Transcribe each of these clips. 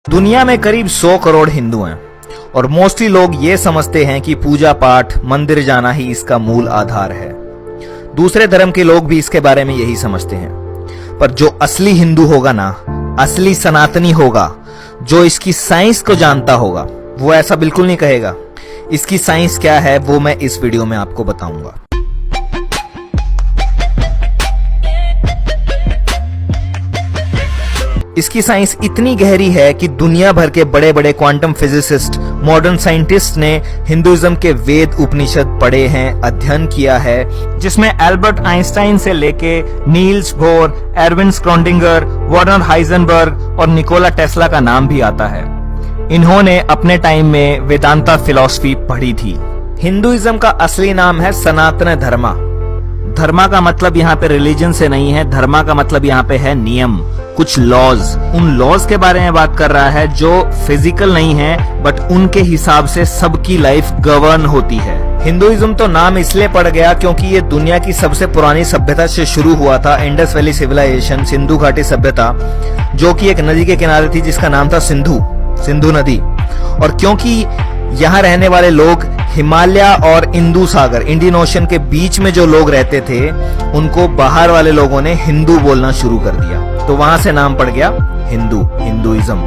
दुनिया में करीब 100 करोड़ हिंदू हैं और मोस्टली लोग ये समझते हैं कि पूजा पाठ मंदिर जाना ही इसका मूल आधार है। दूसरे धर्म के लोग भी इसके बारे में यही समझते हैं, पर जो असली हिंदू होगा ना, असली सनातनी होगा, जो इसकी साइंस को जानता होगा, वो ऐसा बिल्कुल नहीं कहेगा। इसकी साइंस क्या है वो मैं इस वीडियो में आपको बताऊंगा। इसकी साइंस इतनी गहरी है कि दुनिया भर के बड़े बड़े क्वांटम फिजिसिस्ट, मॉडर्न साइंटिस्ट ने हिंदुइज्म के वेद उपनिषद पढ़े हैं, अध्ययन किया है, जिसमें एल्बर्ट आइंस्टाइन से लेके Niels Bohr, Erwin Schrödinger, Werner Heisenberg और निकोला टेस्ला का नाम भी आता है। इन्होंने अपने टाइम में वेदांता फिलॉसफी पढ़ी थी। हिंदुइज्म का असली नाम है सनातन धर्मा। धर्मा का मतलब यहाँ पे रिलीजन से नहीं है, धर्मा का मतलब यहाँ पे है नियम, कुछ लॉज। उन लॉज के बारे में बात कर रहा है जो फिजिकल नहीं है, बट उनके हिसाब से सबकी लाइफ गवर्न होती है। हिंदुइज्म तो नाम इसलिए पड़ गया क्योंकि ये दुनिया की सबसे पुरानी सभ्यता से शुरू हुआ था, इंडस वैली सिविलाइजेशन, सिंधु घाटी सभ्यता, जो कि एक नदी के किनारे थी जिसका नाम था सिंधु नदी। और क्योंकि यहाँ रहने वाले लोग हिमालय और इंदु सागर, इंडियन ओशन के बीच में जो लोग रहते थे, उनको बाहर वाले लोगों ने हिंदू बोलना शुरू कर दिया, तो वहां से नाम पड़ गया हिंदुइज्म।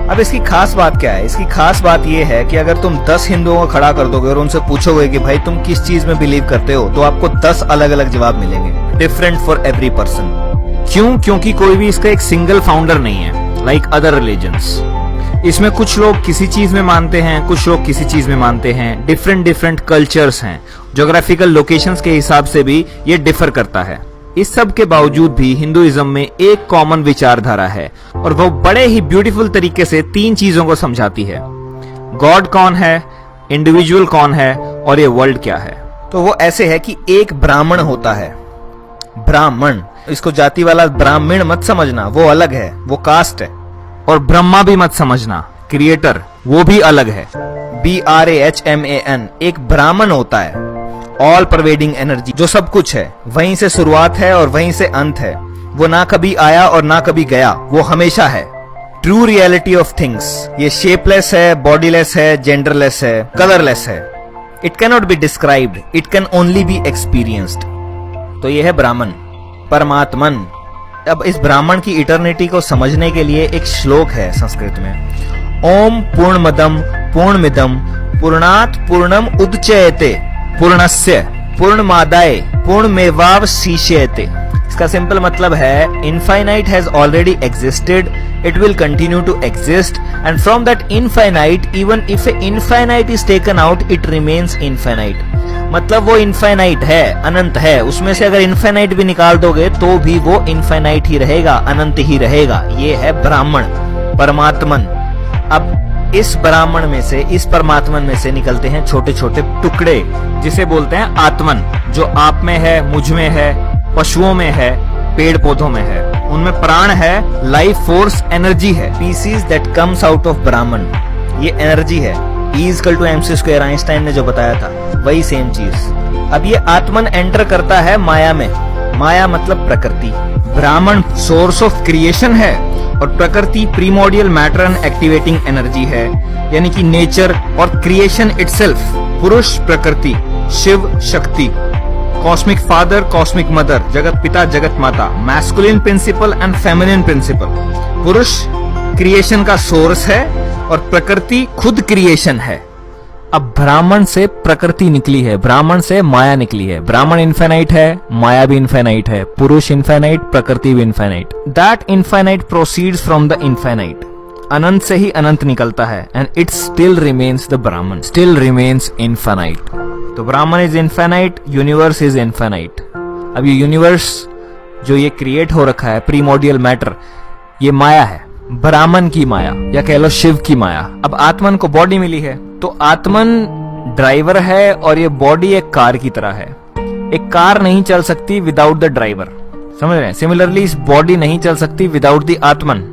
अब इसकी खास बात क्या है? इसकी खास बात यह है कि अगर तुम 10 हिंदुओं को खड़ा कर दोगे और उनसे पूछोगे कि भाई तुम किस चीज में बिलीव करते हो, तो आपको 10 अलग अलग जवाब मिलेंगे, डिफरेंट फॉर एवरी पर्सन। क्यों? क्योंकि कोई भी इसका एक सिंगल फाउंडर नहीं है, लाइक अदर रिलीजन्स। इसमें कुछ लोग किसी चीज में मानते हैं, कुछ लोग किसी चीज में मानते हैं, डिफरेंट कल्चर्स हैं, ज्योग्राफिकल लोकेशंस के हिसाब से भी ये डिफर करता है। इस सब के बावजूद भी हिंदुइज्म में एक कॉमन विचारधारा है और वो बड़े ही ब्यूटीफुल तरीके से 3 चीजों को समझाती है। गॉड कौन है, इंडिविजुअल कौन है और ये वर्ल्ड क्या है। तो वो ऐसे है कि एक ब्राह्मण होता है, ब्राह्मण, इसको जाति वाला ब्राह्मण मत समझना, वो अलग है, वो कास्ट है। और ब्रह्मा भी मत समझना, क्रिएटर, वो भी अलग है, BRAHMAN। एक ब्राह्मण होता है, ऑल परवेडिंग एनर्जी, जो सब कुछ है, वहीं से शुरुआत है और वहीं से अंत है। वो ना कभी आया और ना कभी गया, वो हमेशा है। ट्रू रियलिटी ऑफ थिंग्स, ये शेपलेस है, बॉडीलेस है, जेंडरलेस है, कलरलेस है। It can not be described, it can only be experienced. तो ये है ब्राह्मण, परमात्मन। अब इस ब्राह्मण की इटर्निटी को समझने के लिए एक श्लोक है संस्कृत में, ओम पूर्णमदम पूर्णमिदम पूर्णात् पूर्णम उदच्यते पूर्णस्य पूर्णमादाय पूर्णमेवावशिष्यते। इसका सिंपल मतलब है, infinite has already existed, it will continue to exist, and from that infinite even if a infinite is taken out it remains infinite. मतलब वो इनफाइनाइट है, अनंत है, उसमें से अगर इनफाइनाइट भी निकाल दोगे तो भी वो इनफाइनाइट ही रहेगा, अनंत ही रहेगा। ये है ब्राह्मण, परमात्मन। अब इस ब्राह्मण में से, इस परमात्मन में से निकलते हैं छोटे छोटे टुकड़े, जिसे बोलते हैं आत्मन, जो आप में है, मुझ में है, पशुओं में है, पेड़ पौधों में है। उनमें प्राण है, लाइफ फोर्स, एनर्जी है। Pieces that comes out of Brahman, ये एनर्जी है। E=mc², आइंस्टाइन ने जो बताया था, वही सेम चीज। अब ये आत्मन एंटर करता है माया में। माया मतलब प्रकृति। ब्राह्मण सोर्स ऑफ क्रिएशन है और प्रकृति primordial matter and activating energy है, यानी कि नेचर और क्रिएशन इटसेल्फ। पुरुष प्रकृति, Shiv Shakti, cosmic father, cosmic mother, जगत पिता, जगत माता, masculine principle and feminine principle. पुरुष क्रिएशन का सोर्स है और प्रकृति खुद क्रिएशन है। अब ब्राह्मण से प्रकृति निकली है, ब्राह्मण से माया निकली है। ब्राह्मण इनफाइनाइट है, माया भी इनफाइनाइट है, पुरुष इनफाइनाइट, प्रकृति भी infinite. That infinite proceeds from the infinite. अनंत से ही अनंत निकलता है, and it still remains the Brahman, still remains infinite. तो Brahman is infinite, universe is infinite. अब ये यूनिवर्स जो ये क्रिएट हो रखा है, प्रीमोडियल मैटर, ये माया है, ब्राह्मण की माया, या कह लो शिव की माया। अब आत्मन को बॉडी मिली है, तो आत्मन ड्राइवर है और ये बॉडी एक कार की तरह है। एक कार नहीं चल सकती विदाउट द ड्राइवर, समझ रहे हैं? सिमिलरली इस बॉडी नहीं चल सकती विदाउट द आत्मन।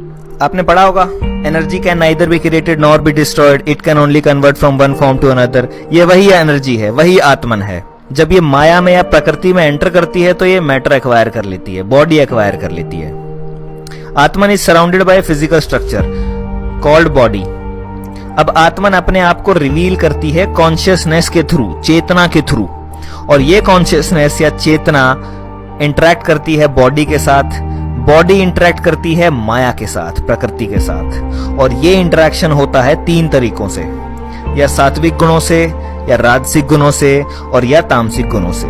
आपने पढ़ा होगा, energy can neither be created nor be destroyed, it can only convert from one form to another. ये वही एनर्जी है, वही आत्मन है। जब ये माया में या प्रकृति में एंटर करती है तो ये मैटर एक्वायर कर लेती है, बॉडी एक्वायर कर लेती है। Atman is surrounded by a physical structure called body. अब आत्मन अपने आप को रिवील करती है कॉन्शियसनेस के थ्रू, चेतना के थ्रू, और ये कॉन्शियसनेस या चेतना इंटरेक्ट करती है बॉडी के साथ, बॉडी इंटरेक्ट करती है माया के साथ, प्रकृति के साथ। और ये इंटरेक्शन होता है 3 तरीकों से, या सात्विक गुणों से, या राजसिक गुणों से, और या तामसिक गुणों से।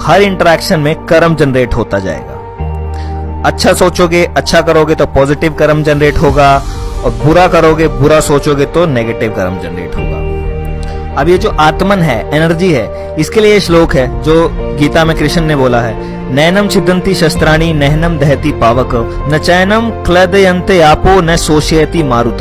हर इंटरेक्शन में कर्म जनरेट होता जाएगा। अच्छा सोचोगे, अच्छा करोगे तो पॉजिटिव कर्म जनरेट होगा, और बुरा करोगे, बुरा सोचोगे तो नेगेटिव कर्म जनरेट होगा। अब ये जो आत्मन है, एनर्जी है, इसके लिए श्लोक है जो गीता में कृष्ण ने बोला है, नैनम छिदंती शस्त्राणि नहनम दहति पावक, न चैनम क्लदयन्ते आपो न शोषयति मारुत।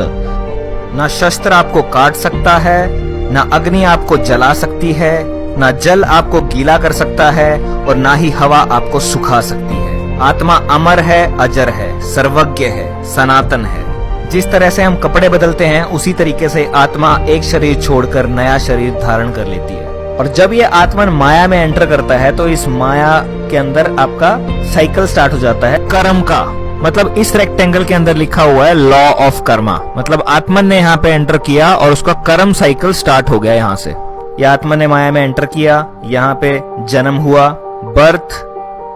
ना शस्त्र आपको काट सकता है, ना अग्नि आपको जला सकती है, ना जल आपको गीला कर सकता है, और ना ही हवा आपको सुखा सकती है। आत्मा अमर है, अजर है, सर्वज्ञ है, सनातन है। जिस तरह से हम कपड़े बदलते हैं, उसी तरीके से आत्मा एक शरीर छोड़कर नया शरीर धारण कर लेती है। और जब ये आत्मन माया में एंटर करता है तो इस माया के अंदर आपका साइकिल स्टार्ट हो जाता है कर्म का। मतलब इस रेक्टेंगल के अंदर लिखा हुआ है लॉ ऑफ कर्मा। मतलब आत्मन ने यहाँ पे एंटर किया और उसका कर्म साइकिल स्टार्ट हो गया। यहाँ से ये आत्मन ने माया में एंटर किया, यहाँ पे जन्म हुआ, birth,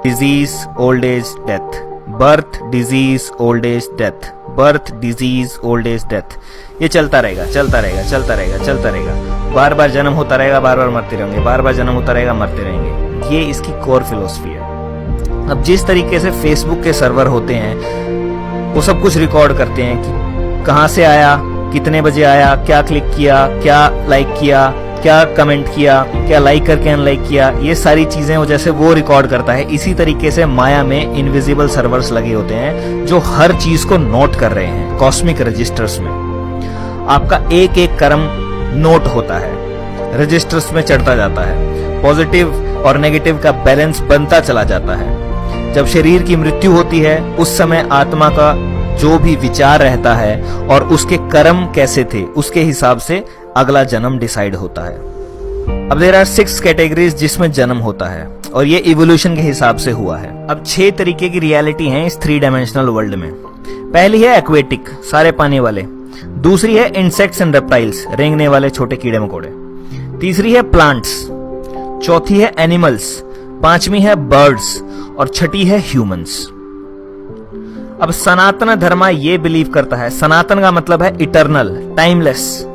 disease, old age, death, birth, disease, old age, death, birth, disease, old age, death. ये चलता रहेगा, चलता रहेगा, चलता रहेगा, चलता रहेगा। बार बार जन्म होता रहेगा, बार बार मरते रहेंगे, बार बार जन्म होता रहेगा, मरते रहेंगे। ये इसकी कोर फिलोसफी है। अब जिस तरीके से फेसबुक के सर्वर होते हैं, वो सब कुछ रिकॉर्ड करते हैं कि कहाँ से आया, कितने बजे आया, क्या क्लिक किया, क्या लाइक किया, क्या कमेंट किया, क्या लाइक करके अनलाइक किया, ये सारी चीजें वो जैसे वो रिकॉर्ड करता है। इसी तरीके से माया में इनविजिबल सर्वर्स लगे होते हैं जो हर चीज को नोट कर रहे हैं कॉस्मिक रजिस्टर्स में। आपका एक एक कर्म नोट होता है, रजिस्टर्स में चढ़ता जाता है, पॉजिटिव और नेगेटिव का बैलेंस बनता चला जाता है। जब शरीर की मृत्यु होती है, उस समय आत्मा का जो भी विचार रहता है और उसके कर्म कैसे थे, उसके हिसाब से अगला जन्म डिसाइड होता है। अब देयर आर 6 कैटेगरीज जिसमें जन्म होता है, और ये इवोल्यूशन के हिसाब से हुआ है। अब 6 तरीके की रियलिटी है इस 3 डायमेंशनल वर्ल्ड में। पहली है एक्वेटिक, सारे पानी वाले। दूसरी है इंसेक्ट्स एंड रेप्टाइल्स, रेंगने वाले छोटे कीड़े मकोड़े। तीसरी है प्लांट्स। चौथी है एनिमल्स। पांचवी है बर्ड्स, और छठी है ह्यूमंस। अब सनातन धर्म ये बिलीव करता है, सनातन का मतलब है इटर्नल, टाइमलेस।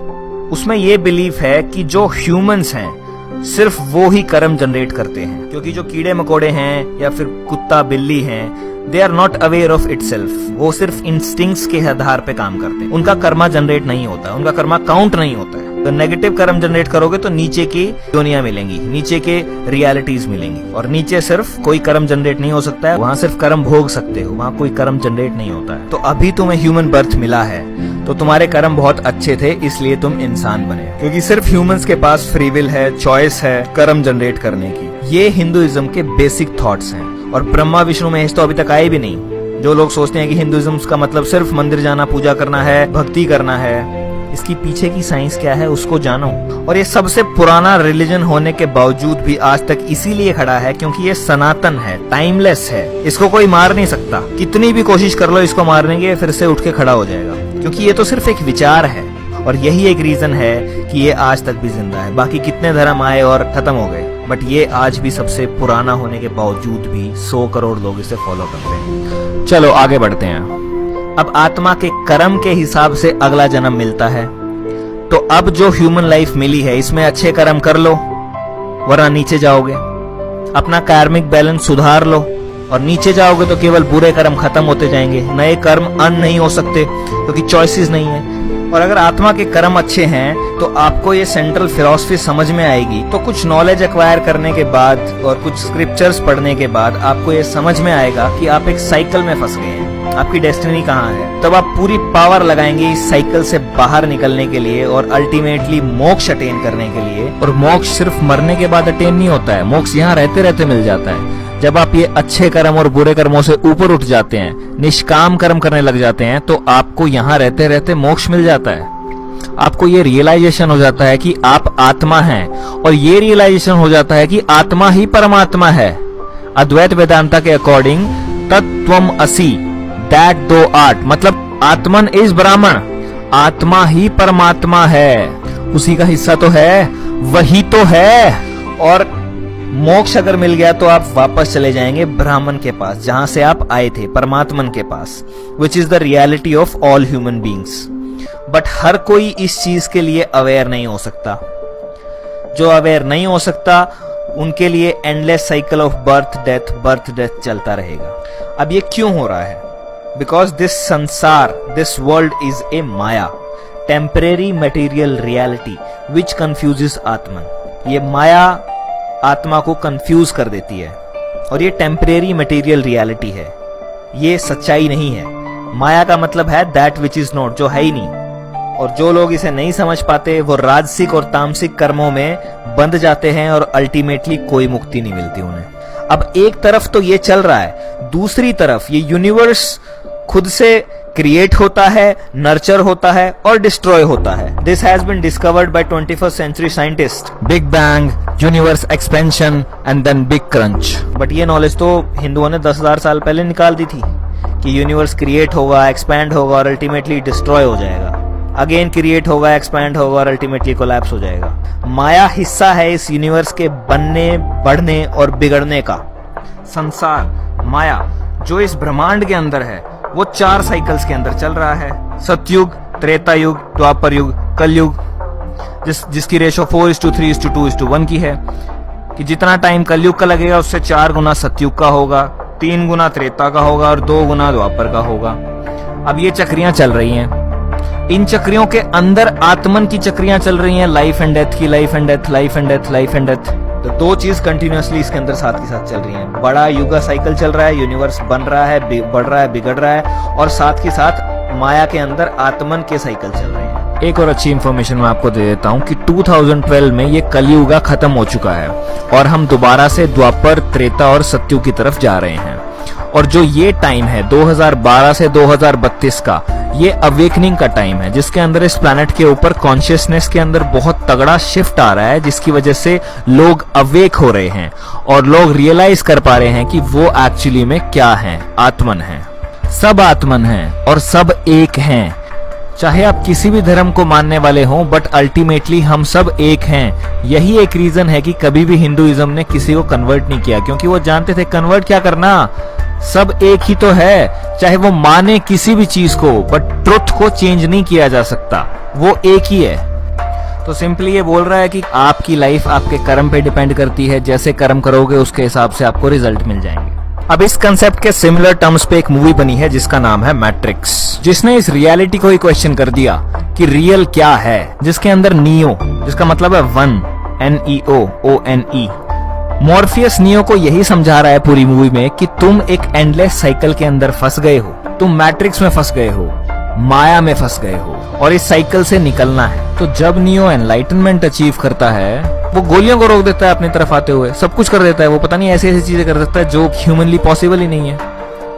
उसमें ये बिलीफ है कि जो ह्यूमंस हैं सिर्फ वो ही कर्म जनरेट करते हैं, क्योंकि जो कीड़े मकोड़े हैं या फिर कुत्ता बिल्ली हैं, they are not aware of itself. वो सिर्फ इंस्टिंक्ट्स के आधार पे काम करते हैं, उनका कर्मा जनरेट नहीं होता, उनका कर्मा काउंट नहीं होता है। तो नेगेटिव कर्म जनरेट करोगे तो नीचे की दुनिया मिलेंगी, नीचे के रियलिटीज मिलेंगी, और नीचे सिर्फ कोई कर्म जनरेट नहीं हो सकता है, वहां सिर्फ कर्म भोग सकते हो, वहां कोई कर्म जनरेट नहीं होता है। तो अभी तुम्हें ह्यूमन बर्थ मिला है तो तुम्हारे कर्म बहुत अच्छे थे, इसलिए तुम इंसान बने, क्योंकि सिर्फ ह्यूमंस के पास फ्री विल है, चॉइस है कर्म जनरेट करने की। ये हिंदुइज्म के बेसिक थॉट्स हैं, और ब्रह्मा विष्णु महेश तो अभी तक आए भी नहीं। जो लोग सोचते हैं कि हिंदुइज्म का मतलब सिर्फ मंदिर जाना, पूजा करना है, भक्ति करना है, इसकी पीछे की साइंस क्या है उसको जानो। और ये सबसे पुराना रिलीजन होने के बावजूद भी आज तक इसीलिए खड़ा है क्योंकि ये सनातन है, टाइमलेस है, इसको कोई मार नहीं सकता। कितनी भी कोशिश कर लो इसको मारने की, फिर से उठ के खड़ा हो जाएगा, क्योंकि ये तो सिर्फ एक विचार है। और यही एक रीजन है कि ये आज तक भी जिंदा है। बाकी कितने धर्म आए और खत्म हो गए, बट ये आज भी सबसे पुराना होने के बावजूद भी 100 करोड़ लोग इसे फॉलो करते हैं। चलो आगे बढ़ते हैं। अब आत्मा के कर्म के हिसाब से अगला जन्म मिलता है। तो अब जो ह्यूमन लाइफ मिली है, इसमें अच्छे कर्म कर लो, वरना नीचे जाओगे। अपना कार्मिक बैलेंस सुधार लो, और नीचे जाओगे तो केवल बुरे कर्म खत्म होते जाएंगे, नए कर्म अन नहीं हो सकते क्योंकि चॉइसेस नहीं है। और अगर आत्मा के कर्म अच्छे हैं तो आपको ये सेंट्रल फिलॉसफी समझ में आएगी। तो कुछ नॉलेज एक्वायर करने के बाद और कुछ स्क्रिप्चर्स पढ़ने के बाद आपको ये समझ में आएगा कि आप एक साइकिल में फंस गए हैं, आपकी डेस्टिनी कहाँ है। तब आप पूरी पावर लगाएंगे इस साइकिल से बाहर निकलने के लिए और अल्टीमेटली मोक्ष अटेन करने के लिए। और मोक्ष सिर्फ मरने के बाद अटेन नहीं होता है, मोक्ष यहाँ रहते रहते मिल जाता है। जब आप ये अच्छे कर्म और बुरे कर्मों से ऊपर उठ जाते हैं, निष्काम कर्म करने लग जाते हैं, तो आपको यहाँ रहते रहते मोक्ष मिल जाता है। आपको ये रियलाइजेशन हो जाता है कि आप आत्मा हैं, और ये रियलाइजेशन हो जाता है कि आत्मा ही परमात्मा है। अद्वैत वेदांता के अकॉर्डिंग तत्त्वम असि, दैट दो आर्ट, मतलब आत्मन इज ब्राह्मण, आत्मा ही परमात्मा है, उसी का हिस्सा तो है, वही तो है। और मोक्ष अगर मिल गया तो आप वापस चले जाएंगे ब्राह्मण के पास, जहां से आप आए थे, परमात्मन के पास, which is the reality of all human beings. But हर कोई इस चीज के लिए अवेयर नहीं हो सकता। जो अवेयर नहीं हो सकता उनके लिए endless cycle of birth death चलता रहेगा। अब ये क्यों हो रहा है? बिकॉज दिस संसार, this world is a Maya, temporary material reality which confuses आत्मन। ये माया आत्मा को कंफ्यूज कर देती है, और ये टेम्परेरी मटेरियल रियलिटी है, ये सच्चाई नहीं है। माया का मतलब है दैट विच इज नॉट, जो है ही नहीं। और जो लोग इसे नहीं समझ पाते वो राजसिक और तामसिक कर्मों में बंध जाते हैं और अल्टीमेटली कोई मुक्ति नहीं मिलती उन्हें। अब एक तरफ तो ये चल रहा है, दूसरी तरफ ये यूनिवर्स खुद से क्रिएट होता है, नर्चर होता है और डिस्ट्रॉय होता है। This has been discovered by 21st century scientist. Big bang, universe expansion and then big crunch. But ये नॉलेज तो हिंदुओं ने 10,000 साल पहले निकाल दी थी कि यूनिवर्स क्रिएट होगा, एक्सपैंड होगा और अल्टीमेटली डिस्ट्रॉय हो जाएगा, अगेन क्रिएट होगा, एक्सपैंड होगा और अल्टीमेटली कोलैप्स हो जाएगा। माया हिस्सा है इस यूनिवर्स के बनने, बढ़ने और बिगड़ने का। संसार, माया, जो इस ब्रह्मांड के अंदर है, वो 4 साइकिल्स के अंदर चल रहा है। सतयुग, त्रेता युग, द्वापर युग, कलयुग, जिसकी रेशो 4:3:2:1 की है, कि जितना टाइम कलयुग का लगेगा उससे 4 गुना सतयुग का होगा, 3 गुना त्रेता का होगा और 2 गुना द्वापर का होगा। अब ये चक्रियां चल रही हैं, इन चक्रियों के अंदर आत्मन की चक्रियां चल रही हैं, लाइफ एंड डेथ की, life and death, life and death, life and death. तो 2 चीज कंटिन्यूअसली इसके अंदर साथ के साथ चल रही हैं। बड़ा युगा साइकिल चल रहा है, यूनिवर्स बन रहा है, बढ़ रहा है, बिगड़ रहा है, और साथ के साथ माया के अंदर आत्मन के साइकिल चल रहे हैं। एक और अच्छी इंफॉर्मेशन मैं आपको दे देता हूँ कि 2012 में ये कलियुगा खत्म हो चुका है और हम दोबारा से द्वापर, त्रेता और सतयुग की तरफ जा रहे हैं। और जो ये टाइम है 2012 से 2032 का, ये अवेकनिंग का टाइम है, जिसके अंदर इस प्लैनेट के ऊपर कॉन्शियसनेस के अंदर बहुत तगड़ा शिफ्ट आ रहा है, जिसकी वजह से लोग अवेक हो रहे हैं और लोग रियलाइज कर पा रहे हैं कि वो एक्चुअली में क्या है, आत्मन है। सब आत्मन हैं और सब एक हैं। चाहे आप किसी भी धर्म को मानने वाले हों, बट अल्टीमेटली हम सब एक हैं। यही एक रीजन है कि कभी भी हिंदुइज्म ने किसी को कन्वर्ट नहीं किया, क्योंकि वो जानते थे कन्वर्ट क्या करना, सब एक ही तो है। चाहे वो माने किसी भी चीज को, बट ट्रुथ को चेंज नहीं किया जा सकता, वो एक ही है। तो सिंपली ये बोल रहा है कि आपकी लाइफ आपके कर्म पे डिपेंड करती है, जैसे कर्म करोगे उसके हिसाब से आपको रिजल्ट मिल जाएंगे। अब इस कंसेप्ट के सिमिलर टर्म्स पे एक मूवी बनी है जिसका नाम है मैट्रिक्स, जिसने इस रियलिटी को ही क्वेश्चन कर दिया कि रियल क्या है, जिसके अंदर नियो, जिसका मतलब है 1, NEO, मॉर्फियस नियो को यही समझा रहा है पूरी मूवी में कि तुम एक एंडलेस साइकिल के अंदर फंस गए हो, तुम मैट्रिक्स में फंस गए हो, माया में फंस गए हो और इस साइकिल से निकलना है। तो जब नियो एनलाइटनमेंट अचीव करता है, वो गोलियों को रोक देता है अपनी तरफ आते हुए, सब कुछ कर देता है, वो पता नहीं ऐसी ऐसी चीजें कर सकता है जो ह्यूमनली पॉसिबल ही नहीं है,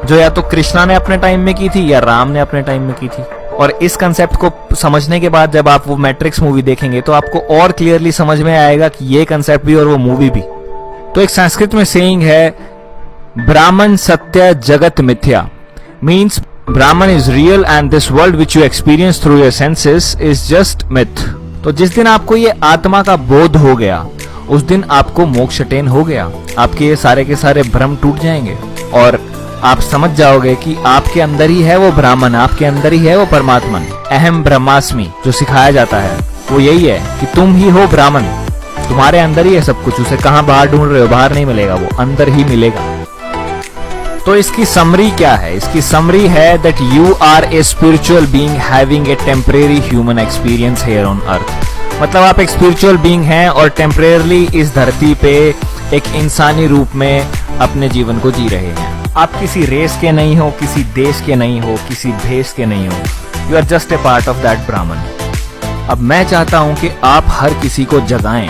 जो या तो कृष्णा ने अपने टाइम में की थी या राम ने अपने टाइम में की थी। और इस कंसेप्ट को समझने के बाद जब आप वो मैट्रिक्स मूवी देखेंगे तो आपको और क्लियरली समझ में आएगा कि ये कंसेप्ट भी और वो मूवी भी। तो एक संस्कृत में सेइंग है, ब्राह्मण सत्य जगत मिथ्या, means Brahman is real and this world which you experience through your senses is just myth। तो जिस दिन आपको ये आत्मा का बोध हो गया, उस दिन आपको मोक्ष अटेन हो गया, आपके ये सारे के सारे भ्रम टूट जाएंगे और आप समझ जाओगे कि आपके अंदर ही है वो ब्राह्मण, आपके अंदर ही है वो परमात्मा। अहम ब्रह्मास्मि जो सिखाया जाता है वो यही है कि तुम ही हो ब्राह्मण, तुम्हारे अंदर ही है सब कुछ, उसे कहाँ बाहर ढूंढ रहे हो, बाहर नहीं मिलेगा, वो अंदर ही मिलेगा। तो इसकी समरी क्या है? इसकी समरी है that you are a spiritual being having a temporary human experience here on earth. मतलब आप एक स्पिरिचुअल बीइंग हैं और टेम्परेरली इस धरती पे एक इंसानी रूप में अपने जीवन को जी रहे हैं। आप किसी रेस के नहीं हो, किसी देश के नहीं हो, किसी भेष के नहीं हो, you are just a part of that Brahman. अब मैं चाहता हूं कि आप हर किसी को जगाएं,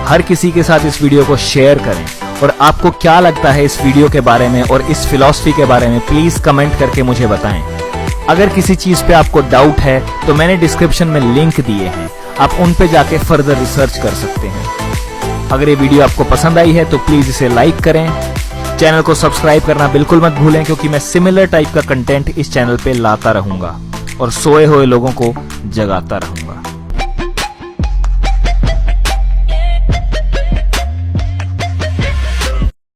हर किसी के साथ इस वीडियो को शेयर करें, और आपको क्या लगता है इस वीडियो के बारे में और इस फिलॉसफी के बारे में प्लीज कमेंट करके मुझे बताएं। अगर किसी चीज पे आपको डाउट है तो मैंने डिस्क्रिप्शन में लिंक दिए हैं, आप उन पे जाके फर्दर रिसर्च कर सकते हैं। अगर ये वीडियो आपको पसंद आई है तो प्लीज इसे लाइक करें, चैनल को सब्सक्राइब करना बिल्कुल मत भूलें, क्योंकि मैं सिमिलर टाइप का कंटेंट इस चैनल पे लाता रहूंगा। और सोए हुए लोगों को जगाता रहूंगा।